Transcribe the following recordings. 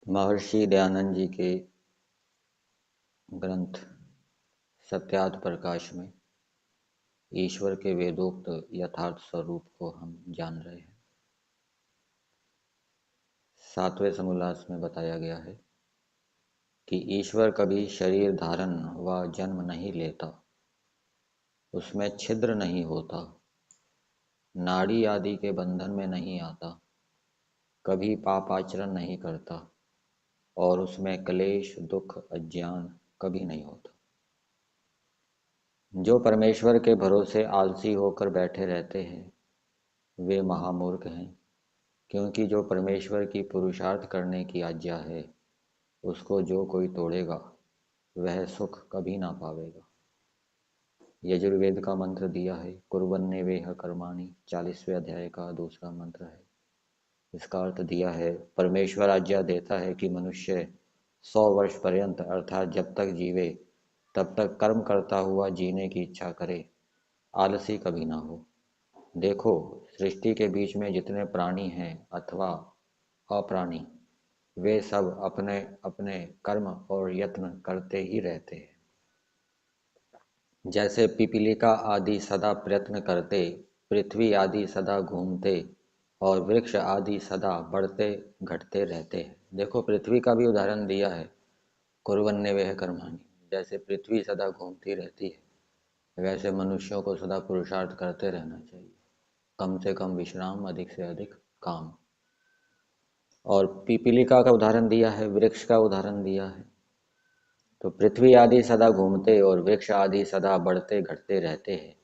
महर्षि दयानंद जी के ग्रंथ सत्यार्थ प्रकाश में ईश्वर के वेदोक्त यथार्थ स्वरूप को हम जान रहे हैं। 7वें समोल्लास में बताया गया है कि ईश्वर कभी शरीर धारण व जन्म नहीं लेता, उसमें छिद्र नहीं होता, नाड़ी आदि के बंधन में नहीं आता, कभी पापाचरण नहीं करता और उसमें क्लेश दुख अज्ञान कभी नहीं होता। जो परमेश्वर के भरोसे आलसी होकर बैठे रहते हैं वे महामूर्ख हैं, क्योंकि जो परमेश्वर की पुरुषार्थ करने की आज्ञा है उसको जो कोई तोड़ेगा वह सुख कभी ना पावेगा। यजुर्वेद का मंत्र दिया है, कुर्वन्ने वेह कर्माणि, 40वें अध्याय का दूसरा मंत्र है। इसका अर्थ दिया है, परमेश्वर आज्ञा देता है कि मनुष्य 100 वर्ष पर्यंत अर्थात जब तक जीवे तब तक कर्म करता हुआ जीने की इच्छा करे, आलसी कभी ना हो। देखो, सृष्टि के बीच में जितने प्राणी हैं अथवा अप्राणी, वे सब अपने अपने कर्म और यत्न करते ही रहते हैं। जैसे पिपीलिका आदि सदा प्रयत्न करते, पृथ्वी आदि सदा घूमते और वृक्ष आदि सदा बढ़ते घटते रहते हैं। देखो, पृथ्वी का भी उदाहरण दिया है, कुर्वन्ने वेह कर्माणि। जैसे पृथ्वी सदा घूमती रहती है, वैसे मनुष्यों को सदा पुरुषार्थ करते रहना चाहिए, कम से कम विश्राम, अधिक से अधिक काम। और पिपीलिका का उदाहरण दिया है, वृक्ष का उदाहरण दिया है। तो पृथ्वी आदि सदा घूमते और वृक्ष आदि सदा बढ़ते घटते रहते हैं,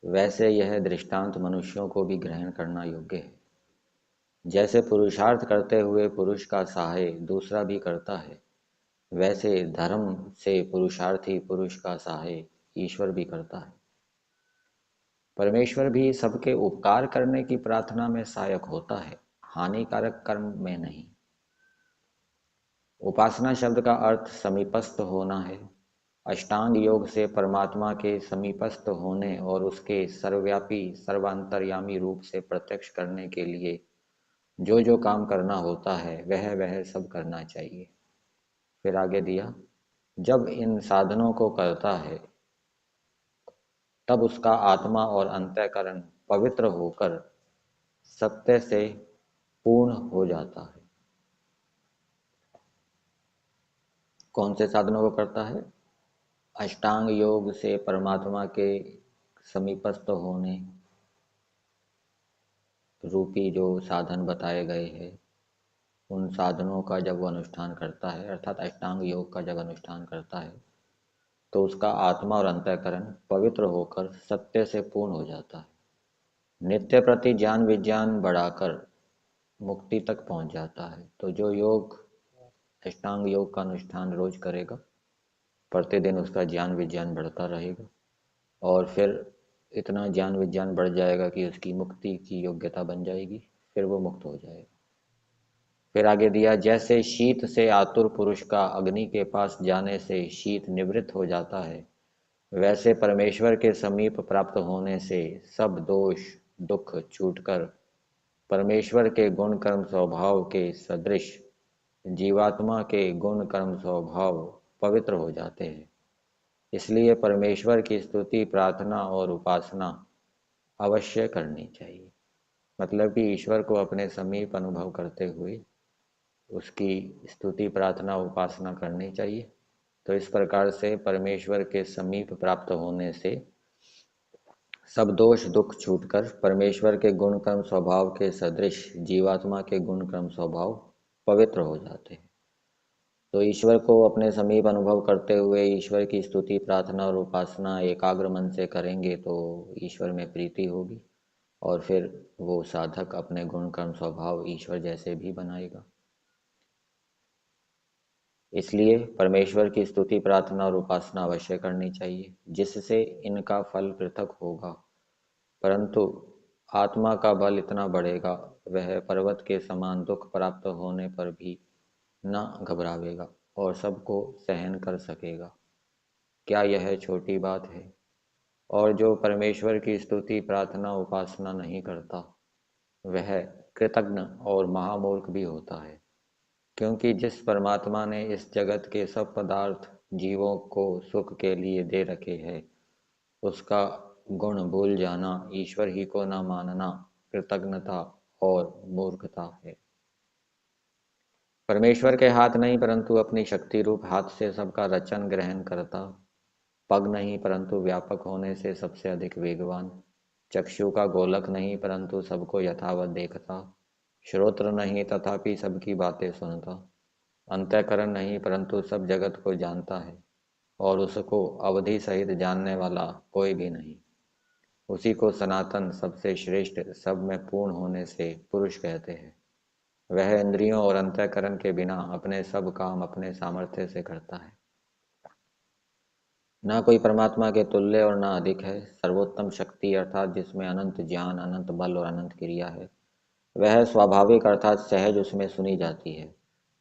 वैसे यह दृष्टांत मनुष्यों को भी ग्रहण करना योग्य है। जैसे पुरुषार्थ करते हुए पुरुष का सहाय दूसरा भी करता है, वैसे धर्म से पुरुषार्थी पुरुष का सहाय ईश्वर भी करता है। परमेश्वर भी सबके उपकार करने की प्रार्थना में सहायक होता है, हानिकारक कर्म में नहीं। उपासना शब्द का अर्थ समीपस्थ होना है। अष्टांग योग से परमात्मा के समीपस्थ होने और उसके सर्वव्यापी सर्वांतर्यामी रूप से प्रत्यक्ष करने के लिए जो जो काम करना होता है वह वह सब करना चाहिए। फिर आगे दिया, जब इन साधनों को करता है तब उसका आत्मा और अंतःकरण पवित्र होकर सत्य से पूर्ण हो जाता है। कौन से साधनों को करता है? अष्टांग योग से परमात्मा के समीपस्थ होने रूपी जो साधन बताए गए हैं, उन साधनों का जब वो अनुष्ठान करता है, अर्थात अष्टांग योग का जब अनुष्ठान करता है, तो उसका आत्मा और अंतःकरण पवित्र होकर सत्य से पूर्ण हो जाता है। नित्य प्रति ज्ञान विज्ञान बढ़ाकर मुक्ति तक पहुंच जाता है। तो जो योग अष्टांग योग का अनुष्ठान रोज करेगा, प्रतिदिन उसका ज्ञान विज्ञान बढ़ता रहेगा और फिर इतना ज्ञान विज्ञान बढ़ जाएगा कि उसकी मुक्ति की योग्यता बन जाएगी, फिर वो मुक्त हो जाएगा। फिर आगे दिया, जैसे शीत से आतुर पुरुष का अग्नि के पास जाने से शीत निवृत्त हो जाता है, वैसे परमेश्वर के समीप प्राप्त होने से सब दोष दुख छूटकर परमेश्वर के गुण कर्म स्वभाव के सदृश जीवात्मा के गुण कर्म स्वभाव पवित्र हो जाते हैं। इसलिए परमेश्वर की स्तुति प्रार्थना और उपासना अवश्य करनी चाहिए। मतलब कि ईश्वर को अपने समीप अनुभव करते हुए उसकी स्तुति प्रार्थना उपासना करनी चाहिए। तो इस प्रकार से परमेश्वर के समीप प्राप्त होने से सब दोष दुख छूटकर परमेश्वर के गुण कर्म स्वभाव के सदृश जीवात्मा के गुण कर्म स्वभाव पवित्र हो जाते हैं। तो ईश्वर को अपने समीप अनुभव करते हुए ईश्वर की स्तुति प्रार्थना और उपासना एकाग्र मन से करेंगे तो ईश्वर में प्रीति होगी और फिर वो साधक अपने गुण कर्म स्वभाव ईश्वर जैसे भी बनाएगा। इसलिए परमेश्वर की स्तुति प्रार्थना और उपासना अवश्य करनी चाहिए, जिससे इनका फल पृथक होगा, परंतु आत्मा का बल इतना बढ़ेगा वह पर्वत के समान दुख प्राप्त होने पर भी न घबरावेगा और सबको सहन कर सकेगा। क्या यह छोटी बात है? और जो परमेश्वर की स्तुति प्रार्थना उपासना नहीं करता वह कृतघ्न और महामूर्ख भी होता है, क्योंकि जिस परमात्मा ने इस जगत के सब पदार्थ जीवों को सुख के लिए दे रखे हैं, उसका गुण भूल जाना ईश्वर ही को न मानना कृतज्ञता और मूर्खता है। परमेश्वर के हाथ नहीं परंतु अपनी शक्ति रूप हाथ से सबका रचन ग्रहण करता, पग नहीं परंतु व्यापक होने से सबसे अधिक वेगवान, चक्षु का गोलक नहीं परंतु सबको यथावत देखता, श्रोत्र नहीं तथापि सबकी बातें सुनता, अंतःकरण नहीं परंतु सब जगत को जानता है और उसको अवधि सहित जानने वाला कोई भी नहीं। उसी को सनातन सबसे श्रेष्ठ सब में पूर्ण होने से पुरुष कहते हैं। वह इंद्रियों और अंतःकरण के बिना अपने सब काम अपने सामर्थ्य से करता है। ना कोई परमात्मा के तुल्य और ना अधिक है। सर्वोत्तम शक्ति अर्थात जिसमें अनंत ज्ञान, अनंत बल और अनंत क्रिया है, वह स्वाभाविक अर्थात सहज उसमें सुनी जाती है।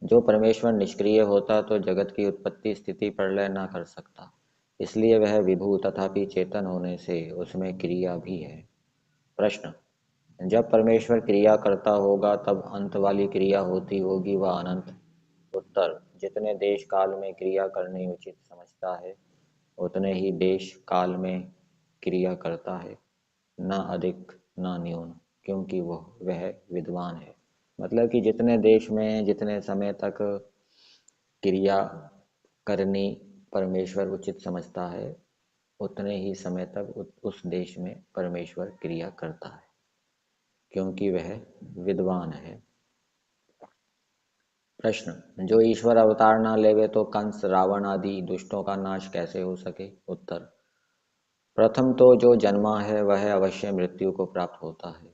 जो परमेश्वर निष्क्रिय होता तो जगत की उत्पत्ति स्थिति प्रलय ना कर सकता, इसलिए वह विभू तथापि चेतन होने से उसमें क्रिया भी है। प्रश्न: जब परमेश्वर क्रिया करता होगा तब अंत वाली क्रिया होती होगी वह अनंत? उत्तर: जितने देश काल में क्रिया करनी उचित समझता है उतने ही देश काल में क्रिया करता है, ना अधिक ना न्यून, क्योंकि वह विद्वान है। मतलब कि जितने देश में जितने समय तक क्रिया करनी परमेश्वर उचित समझता है उतने ही समय तक उस देश में परमेश्वर क्रिया करता है, क्योंकि वह विद्वान है। प्रश्न: जो ईश्वर अवतार न लेवे तो कंस, रावण आदि दुष्टों का नाश कैसे हो सके? उत्तर: प्रथम तो जो जन्मा है वह अवश्य मृत्यु को प्राप्त होता है।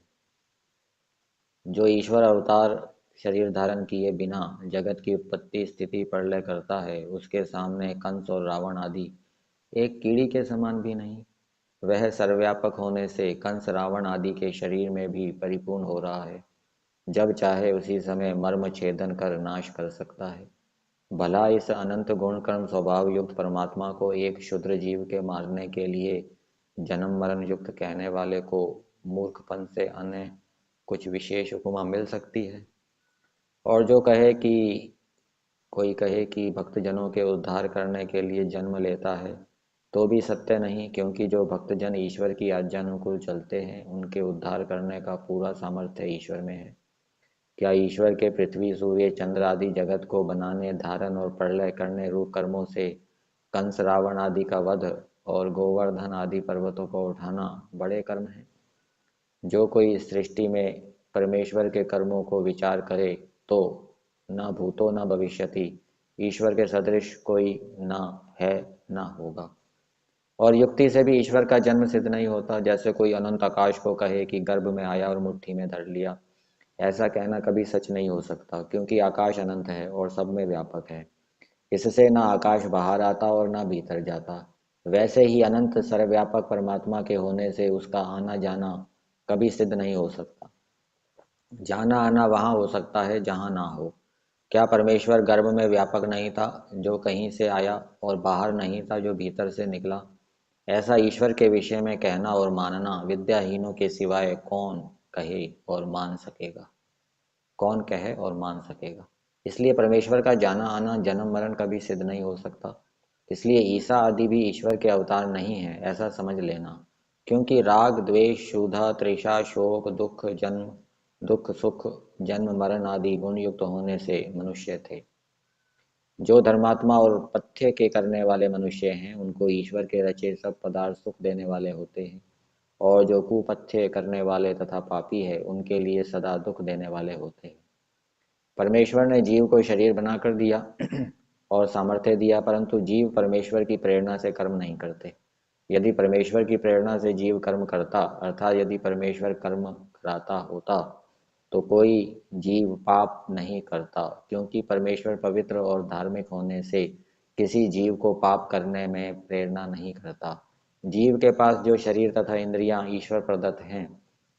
जो ईश्वर अवतार शरीर धारण किए बिना जगत की उत्पत्ति स्थिति प्रलय करता है, उसके सामने कंस और रावण आदि एक कीड़ी के समान भी नहीं। वह सर्वव्यापक होने से कंस रावण आदि के शरीर में भी परिपूर्ण हो रहा है, जब चाहे उसी समय मर्म छेदन कर नाश कर सकता है। भला इस अनंत गुण कर्म स्वभाव युक्त परमात्मा को एक क्षुद्र जीव के मारने के लिए जन्म मरण युक्त कहने वाले को मूर्खपन से अन्य कुछ विशेष उपमा मिल सकती है? और जो कहे कि कोई कहे कि भक्तजनों के उद्धार करने के लिए जन्म लेता है, तो भी सत्य नहीं, क्योंकि जो भक्तजन ईश्वर की आज्ञानुकूल चलते हैं उनके उद्धार करने का पूरा सामर्थ्य ईश्वर में है। क्या ईश्वर के पृथ्वी सूर्य चंद्र आदि जगत को बनाने, धारण और प्रलय करने रूप कर्मों से कंस रावण आदि का वध और गोवर्धन आदि पर्वतों को उठाना बड़े कर्म हैं? जो कोई इस सृष्टि में परमेश्वर के कर्मों को विचार करे तो न भूतो न भविष्यति, ईश्वर के सदृश कोई न है न होगा। और युक्ति से भी ईश्वर का जन्म सिद्ध नहीं होता। जैसे कोई अनंत आकाश को कहे कि गर्भ में आया और मुट्ठी में धर लिया, ऐसा कहना कभी सच नहीं हो सकता, क्योंकि आकाश अनंत है और सब में व्यापक है। इससे ना आकाश बाहर आता और ना भीतर जाता। वैसे ही अनंत सर्वव्यापक परमात्मा के होने से उसका आना जाना कभी सिद्ध नहीं हो सकता। जाना आना वहां हो सकता है जहां ना हो। क्या परमेश्वर गर्भ में व्यापक नहीं था जो कहीं से आया, और बाहर नहीं था जो भीतर से निकला? ऐसा ईश्वर के विषय में कहना और मानना विद्याहीनों के सिवाय कौन कहे और मान सकेगा? कौन कहे और मान सकेगा? इसलिए परमेश्वर का जाना आना जन्म मरण कभी सिद्ध नहीं हो सकता। इसलिए ईसा आदि भी ईश्वर के अवतार नहीं है, ऐसा समझ लेना। क्योंकि राग द्वेष क्षुधा तृषा शोक दुख जन्म दुख सुख जन्म मरण आदि गुण युक्त होने से मनुष्य थे। जो धर्मात्मा और पथ्य के करने वाले मनुष्य हैं उनको ईश्वर के रचे सब पदार्थ सुख देने वाले होते हैं, और जो कुपथ्य करने वाले तथा पापी है उनके लिए सदा दुख देने वाले होते हैं। परमेश्वर ने जीव को शरीर बनाकर दिया और सामर्थ्य दिया, परंतु जीव परमेश्वर की प्रेरणा से कर्म नहीं करते। यदि परमेश्वर की प्रेरणा से जीव कर्म करता, अर्थात यदि परमेश्वर कर्म कराता होता, तो कोई जीव पाप नहीं करता, क्योंकि परमेश्वर पवित्र और धार्मिक होने से किसी जीव को पाप करने में प्रेरणा नहीं करता। जीव के पास जो शरीर तथा इंद्रियां ईश्वर प्रदत्त हैं,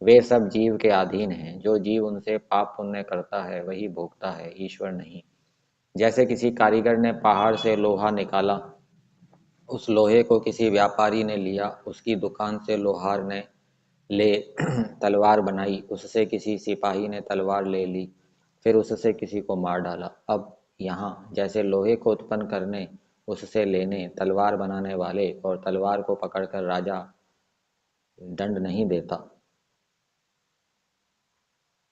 वे सब जीव के अधीन हैं। जो जीव उनसे पाप पुण्य करता है वही भोगता है, ईश्वर नहीं। जैसे किसी कारीगर ने पहाड़ से लोहा निकाला, उस लोहे को किसी व्यापारी ने लिया, उसकी दुकान से लोहार ने ले तलवार बनाई, उससे किसी सिपाही ने तलवार ले ली, फिर उससे किसी को मार डाला। अब यहाँ जैसे लोहे को उत्पन्न करने, उससे लेने, तलवार बनाने वाले और तलवार को पकड़कर राजा दंड नहीं देता,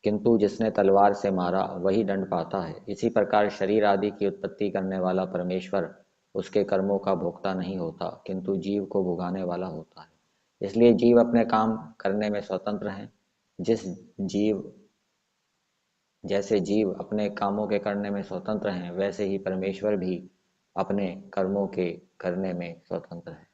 किंतु जिसने तलवार से मारा वही दंड पाता है। इसी प्रकार शरीर आदि की उत्पत्ति करने वाला परमेश्वर उसके कर्मों का भोक्ता नहीं होता, किंतु जीव को भुगाने वाला होता है। इसलिए जीव अपने काम करने में स्वतंत्र हैं। जिस जीव जैसे जीव अपने कामों के करने में स्वतंत्र हैं, वैसे ही परमेश्वर भी अपने कर्मों के करने में स्वतंत्र है।